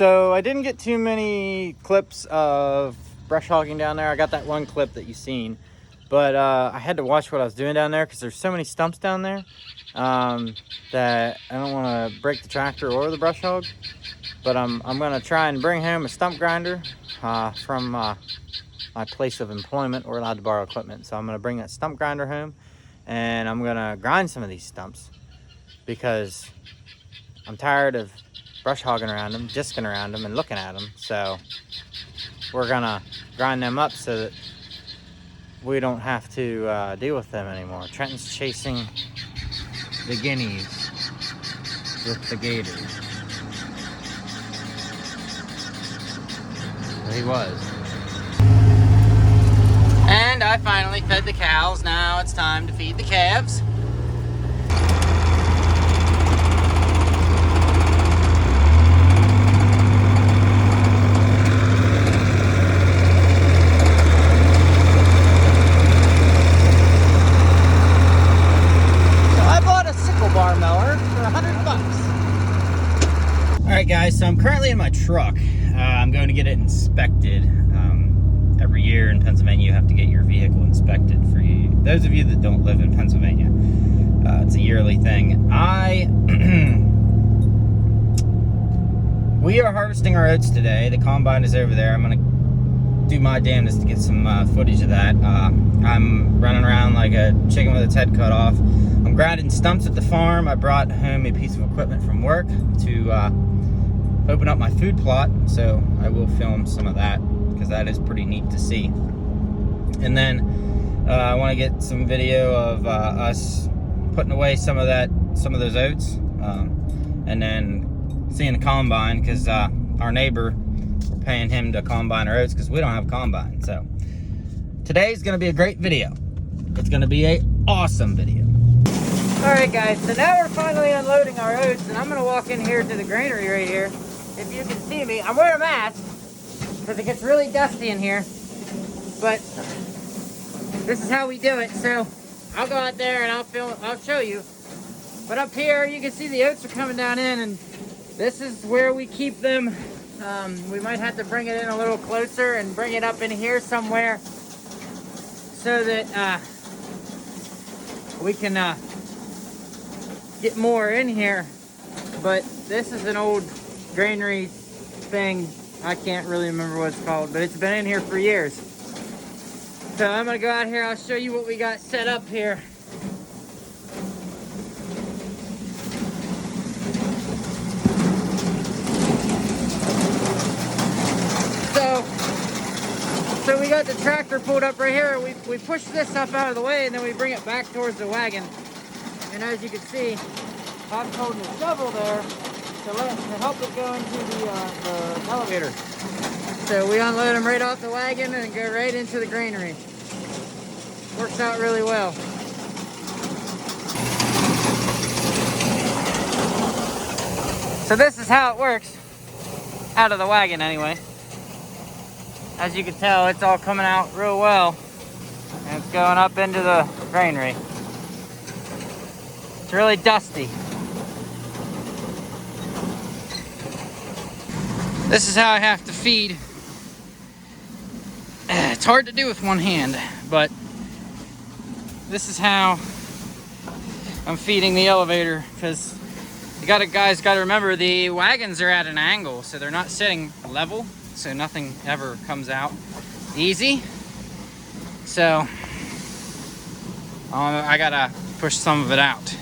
So I didn't get too many clips of brush hogging down there. I got that one clip that you've seen, but I had to watch what I was doing down there because there's so many stumps down there that I don't want to break the tractor or the brush hog. But I'm going to try and bring home a stump grinder from my place of employment. We're allowed to borrow equipment, so I'm going to bring that stump grinder home, and I'm going to grind some of these stumps because I'm tired of brush hogging around them, disking around them, and looking at them. So we're going to grind them up so that we don't have to deal with them anymore. Trenton's chasing the guineas with the gators. He was. And I finally fed the cows. Now it's time to feed the calves. Alright guys, so I'm currently in my truck. I'm going to get it inspected. Every year in Pennsylvania you have to get your vehicle inspected. For you, those of you that don't live in Pennsylvania, it's a yearly thing. We are harvesting our oats today. The combine is over there. I'm going to do my damnedest to get some footage of that. I'm running around like a chicken with its head cut off. I'm grinding stumps at the farm. I brought home a piece of equipment from work to open up my food plot, so I will film some of that because that is pretty neat to see. And then I want to get some video of us putting away some of those oats, and then seeing the combine because our neighbor, we're paying him to combine our oats because we don't have a combine. So today's going to be a great video. It's going to be an awesome video. Alright guys, so now we're finally unloading our oats, and I'm going to walk in here to the granary right here. If you can see me, I'm wearing a mask because it gets really dusty in here, but this is how we do it. So I'll go out there and I'll show you. But up here you can see the oats are coming down in, and this is where we keep them. We might have to bring it in a little closer and bring it up in here somewhere so that we can get more in here. But this is an old granary thing. I can't really remember what it's called, but it's been in here for years. So I'm gonna go out here. I'll show you what we got set up here. So we got the tractor pulled up right here. We push this up out of the way, and then we bring it back towards the wagon. And as you can see, I'm holding a shovel there to help it go into the elevator. So we unload them right off the wagon and go right into the granary. Works out really well. So this is how it works, out of the wagon anyway. As you can tell, it's all coming out real well, and it's going up into the granary. It's really dusty. This is how I have to feed. It's hard to do with one hand, but this is how I'm feeding the elevator, because guys got to remember the wagons are at an angle, so they're not sitting level, so nothing ever comes out easy. So I gotta push some of it out.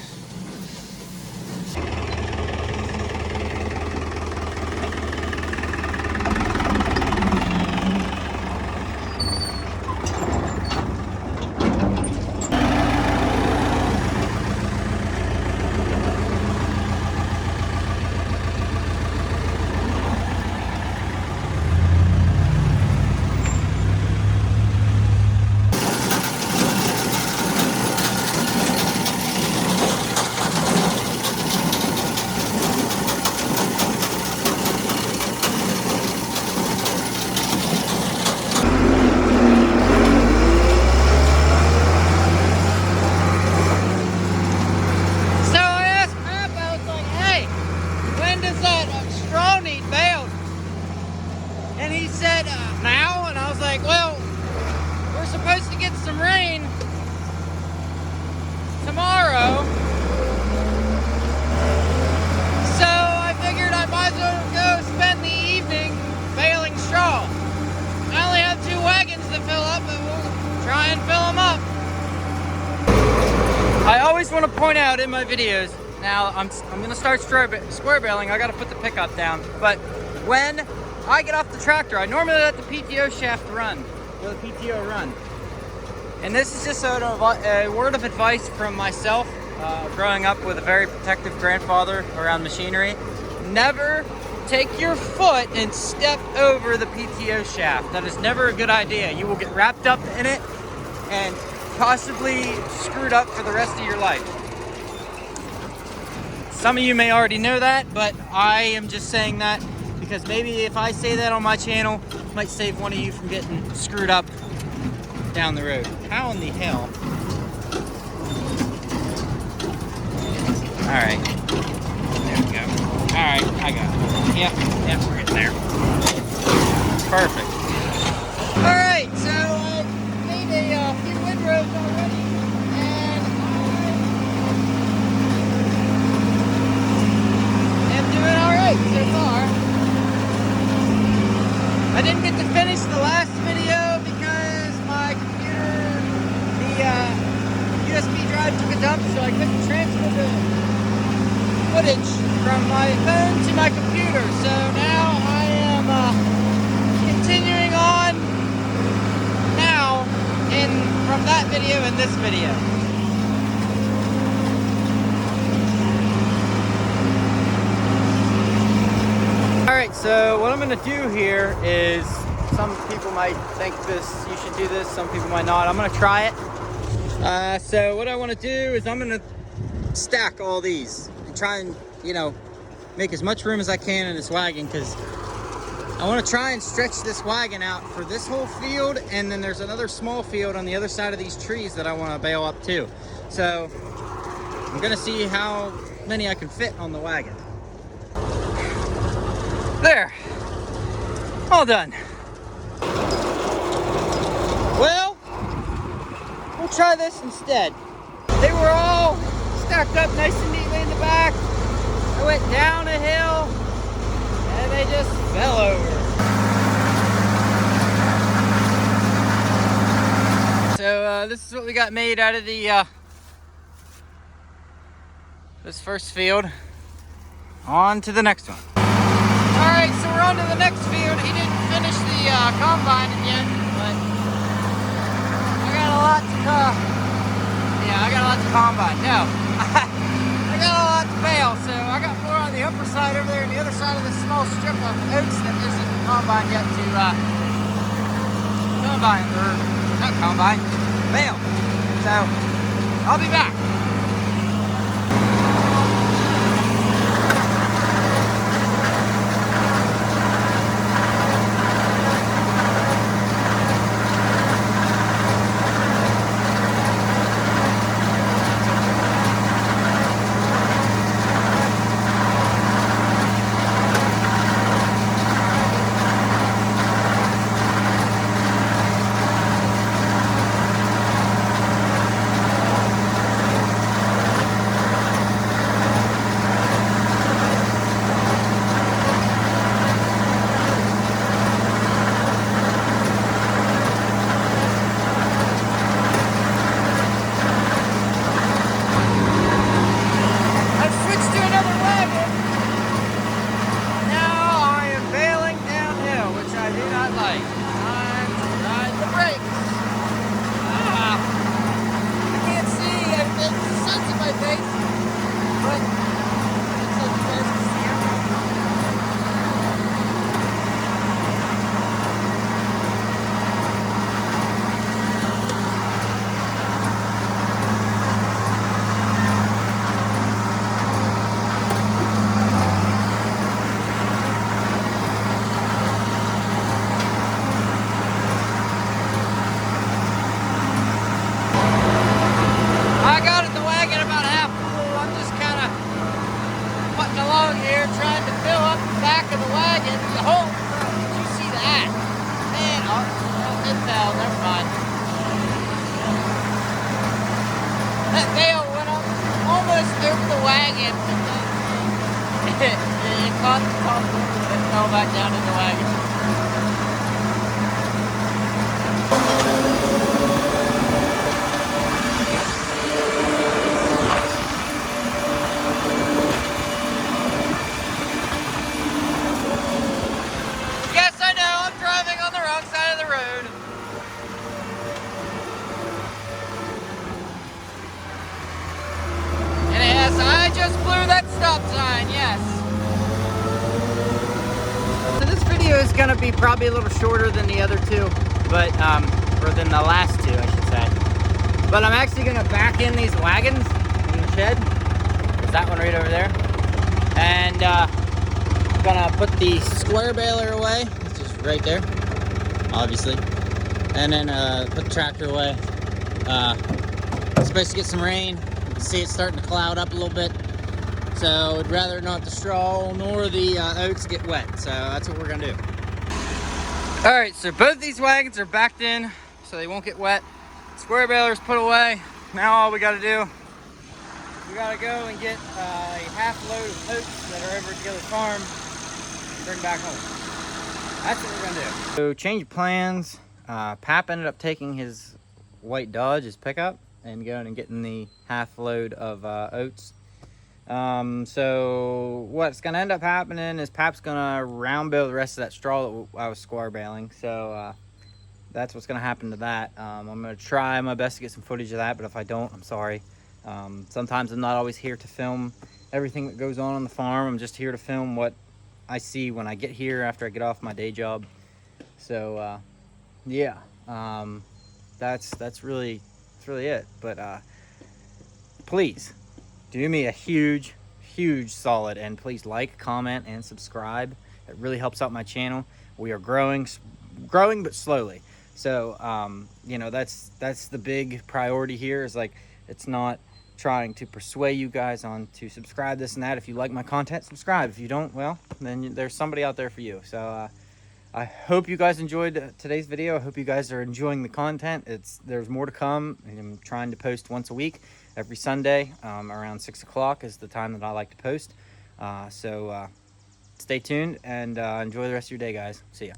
always want to point out in my videos, now I'm going to start square baling, I got to put the pickup down, but when I get off the tractor, I normally let the PTO shaft run, or the PTO run. And this is just a word of advice from myself, growing up with a very protective grandfather around machinery. Never take your foot and step over the PTO shaft. That is never a good idea. You will get wrapped up in it and possibly screwed up for the rest of your life. Some of you may already know that, but I am just saying that because maybe if I say that on my channel, it might save one of you from getting screwed up down the road. How in the hell? All right, there we go. All right, I got it. Yep, we're getting there. Perfect. All right, so I made a few windrows already, and I am doing all right so far. I didn't get to finish the last video because my computer, the USB drive took a dump, so I couldn't transfer the footage from my phone to my computer. So now I am continuing on now from that video and this video. Alright, so what I'm going to do here is, some people might think you should do this, some people might not. I'm going to try it. So what I want to do is I'm going to stack all these and try and, make as much room as I can in this wagon, because I want to try and stretch this wagon out for this whole field, and then there's another small field on the other side of these trees that I want to bale up too. So I'm going to see how many I can fit on the wagon. There, all done. Well, we'll try this instead. They were all stacked up nice and neatly in the back. I went down a hill and they just fell over. So this is what we got made out of the this first field. On to the next one. Alright, so we're on to the next field. He didn't finish the combine yet, but I got a lot to combine. No, I got a lot to bale, so I got more on the upper side over there and the other side of this small strip of oats that isn't combined yet to bale. So I'll be back. It caught the top and fell back down in the wagon. blew that stop sign, yes. So this video is gonna be probably a little shorter than the other two, but, or than the last two, I should say. But I'm actually gonna back in these wagons in the shed. There's that one right over there. And, gonna put the square baler away, which is right there, obviously. And then, put the tractor away. It's supposed to get some rain. You can see it's starting to cloud up a little bit. So I'd rather not the straw nor the oats get wet. So that's what we're gonna do. All right, so both these wagons are backed in so they won't get wet. Square baler's put away. Now all we gotta do, we gotta go and get a half load of oats that are over at the other farm and bring back home. That's what we're gonna do. So change of plans. Pap ended up taking his white Dodge, his pickup, and going and getting the half load of oats. So what's gonna end up happening is Pap's gonna round bale the rest of that straw that I was square baling. So that's what's gonna happen to that. I'm gonna try my best to get some footage of that, but if I don't, I'm sorry. Sometimes I'm not always here to film everything that goes on the farm. I'm just here to film what I see when I get here after I get off my day job. So yeah, that's really it. But please do me a huge solid, and please like, comment, and subscribe. It really helps out my channel. We are growing but slowly. So you know, that's the big priority here, is like, it's not trying to persuade you guys on to subscribe, this and that. If you like my content, subscribe. If you don't, well, then there's somebody out there for you. So I hope you guys enjoyed today's video. I hope you guys are enjoying the content. There's more to come. I'm trying to post once a week, every Sunday, around 6 o'clock is the time that I like to post. So stay tuned and enjoy the rest of your day, guys. See ya.